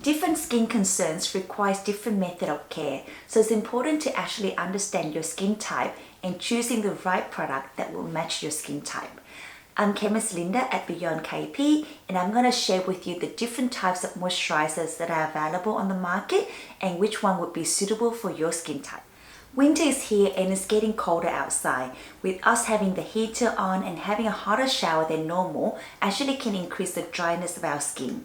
Different skin concerns requires different method of care, so it's important to actually understand your skin type and choosing the right product that will match your skin type. I'm Chemist Linda at Beyond KP, and I'm going to share with you the different types of moisturizers that are available on the market and which one would be suitable for your skin type. Winter is here and it's getting colder outside. With us having the heater on and having a hotter shower than normal actually can increase the dryness of our skin.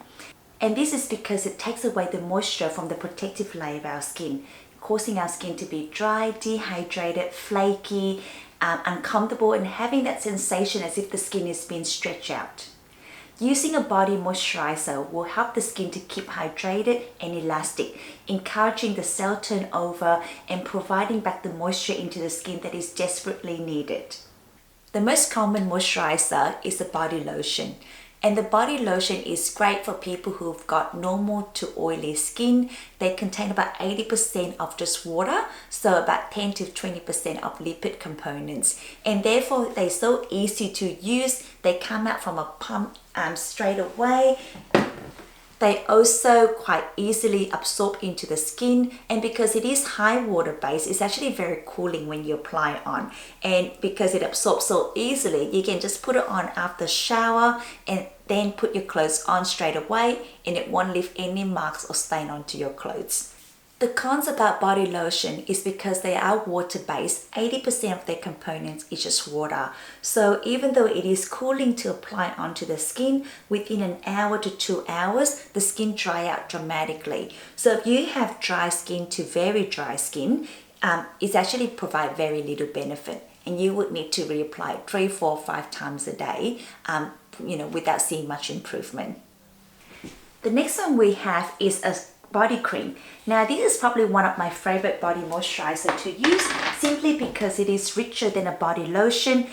And this is because it takes away the moisture from the protective layer of our skin, causing our skin to be dry, dehydrated, flaky, uncomfortable, and having that sensation as if the skin is being stretched out. Using a body moisturizer will help the skin to keep hydrated and elastic, encouraging the cell turnover and providing back the moisture into the skin that is desperately needed. The most common moisturizer is the body lotion. And the body lotion is great for people who've got normal to oily skin. They contain about 80% of just water, so about 10 to 20% of lipid components. And therefore, they're so easy to use. They come out from a pump straight away. They also quite easily absorb into the skin, and because it is high water based, it's actually very cooling when you apply it on. And because it absorbs so easily, you can just put it on after shower and then put your clothes on straight away, and it won't leave any marks or stain onto your clothes. The cons about body lotion is because they are water-based, 80% of their components is just water. So even though it is cooling to apply onto the skin, within an hour to 2 hours, the skin dry out dramatically. So if you have dry skin to very dry skin, it actually provide very little benefit. And you would need to reapply it 3, 4, 5 times a day, without seeing much improvement. The next one we have is a body cream. Now this is probably one of my favorite body moisturizer to use, simply because it is richer than a body lotion,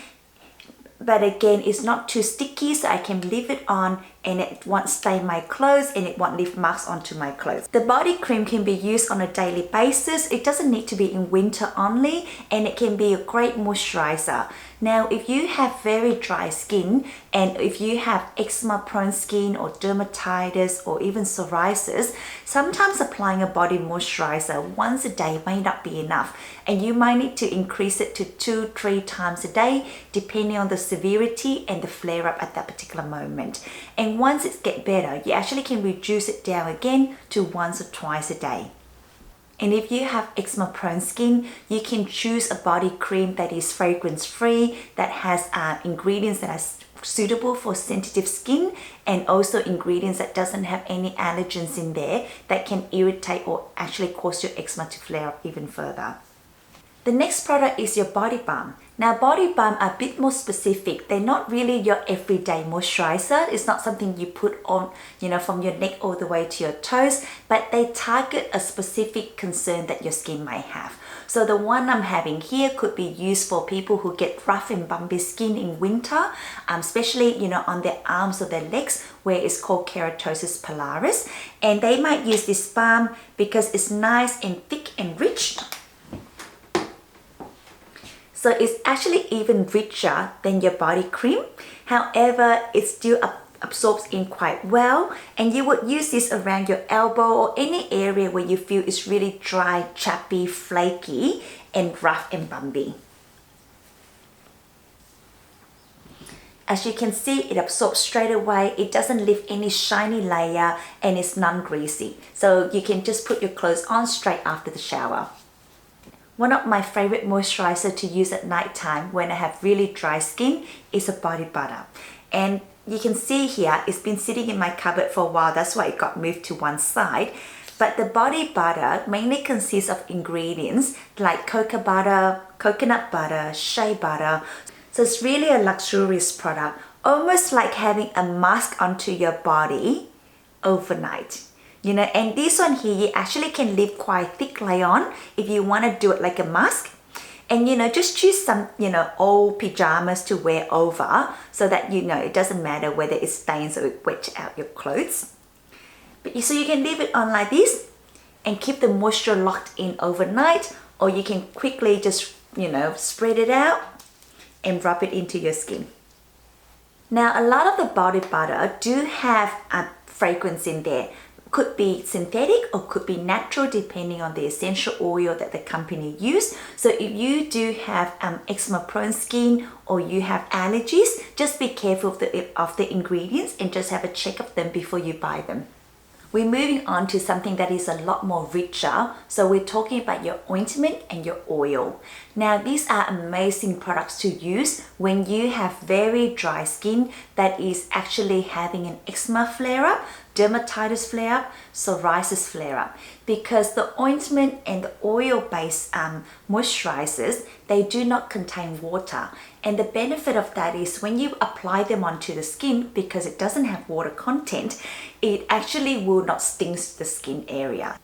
but again it's not too sticky, so I can leave it on and it won't stain my clothes and it won't leave marks onto my clothes. The body cream can be used on a daily basis. It doesn't need to be in winter only, and it can be a great moisturizer. Now if you have very dry skin, and if you have eczema prone skin or dermatitis or even psoriasis, sometimes applying a body moisturizer once a day may not be enough, and you might need to increase it to 2-3 times a day depending on the severity and the flare up at that particular moment. And once it gets better, you actually can reduce it down again to once or twice a day. And if you have eczema prone skin, you can choose a body cream that is fragrance free, that has ingredients that are suitable for sensitive skin, and also ingredients that doesn't have any allergens in there that can irritate or actually cause your eczema to flare up even further. The next product is your body balm. Now body balm are a bit more specific. They're not really your everyday moisturizer. It's not something you put on, from your neck all the way to your toes, but they target a specific concern that your skin may have. So the one I'm having here could be used for people who get rough and bumpy skin in winter, especially on their arms or their legs, where it's called keratosis pilaris. And they might use this balm because it's nice and thick and rich. So it's actually even richer than your body cream. However, it still absorbs in quite well, and you would use this around your elbow or any area where you feel it's really dry, chappy, flaky, and rough and bumpy. As you can see, it absorbs straight away. It doesn't leave any shiny layer, and it's non-greasy. So you can just put your clothes on straight after the shower. One of my favorite moisturizer to use at night time when I have really dry skin is a body butter. And you can see here, it's been sitting in my cupboard for a while. That's why it got moved to one side. But the body butter mainly consists of ingredients like cocoa butter, coconut butter, shea butter. So it's really a luxurious product, almost like having a mask onto your body overnight. And this one here, you actually can leave quite thick layer on if you want to do it like a mask. And just choose some old pajamas to wear over, so that it doesn't matter whether it stains or it wets out your clothes. So you can leave it on like this and keep the moisture locked in overnight, or you can quickly just spread it out and rub it into your skin. Now a lot of the body butter do have a fragrance in there, Could be synthetic or could be natural depending on the essential oil that the company use. So if you do have eczema prone skin or you have allergies, just be careful of the ingredients and just have a check of them before you buy them. We're moving on to something that is a lot more richer. So we're talking about your ointment and your oil. Now these are amazing products to use when you have very dry skin that is actually having an eczema flare-up, dermatitis flare-up, psoriasis flare-up, because the ointment and the oil-based moisturizers, they do not contain water. And the benefit of that is when you apply them onto the skin, because it doesn't have water content, it actually will not sting the skin area.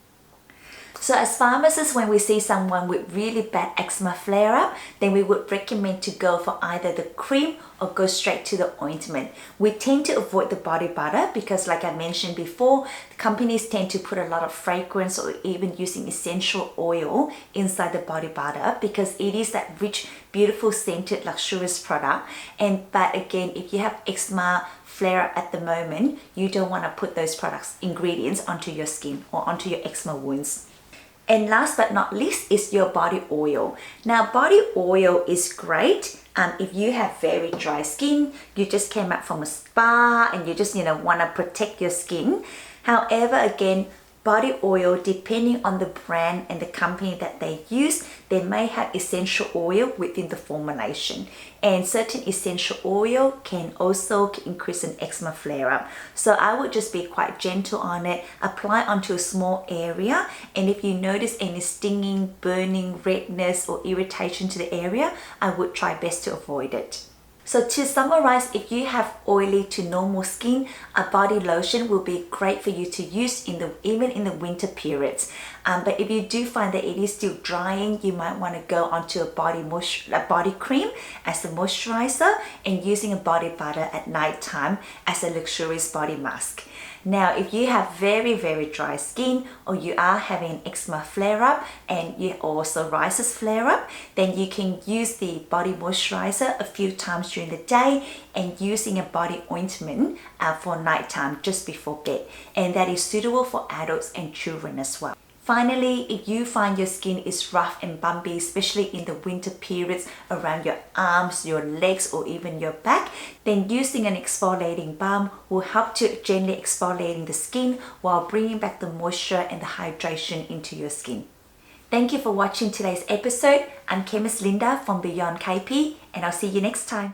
So as pharmacists, when we see someone with really bad eczema flare-up, then we would recommend to go for either the cream or go straight to the ointment. We tend to avoid the body butter because, like I mentioned before, companies tend to put a lot of fragrance or even using essential oil inside the body butter because it is that rich, beautiful, scented, luxurious product. But again, if you have eczema flare-up at the moment, you don't want to put those ingredients onto your skin or onto your eczema wounds. And last but not least is your body oil. Now body oil is great if you have very dry skin, you just came out from a spa and you just want to protect your skin. However, again, body oil, depending on the brand and the company that they use, they may have essential oil within the formulation. And certain essential oil can also increase an eczema flare-up. So I would just be quite gentle on it, apply onto a small area, and if you notice any stinging, burning, redness or irritation to the area, I would try best to avoid it. So to summarize, if you have oily to normal skin, a body lotion will be great for you to use even in the winter periods. But if you do find that it is still drying, you might want to go onto a body cream as a moisturizer and using a body butter at night time as a luxurious body mask. Now, if you have very, very dry skin or you are having an eczema flare-up and you also psoriasis flare-up, then you can use the body moisturizer a few times during the day and using a body ointment for nighttime just before bed. And that is suitable for adults and children as well. Finally, if you find your skin is rough and bumpy, especially in the winter periods around your arms, your legs, or even your back, then using an exfoliating balm will help to gently exfoliating the skin while bringing back the moisture and the hydration into your skin. Thank you for watching today's episode. I'm Chemist Linda from Beyond KP, and I'll see you next time.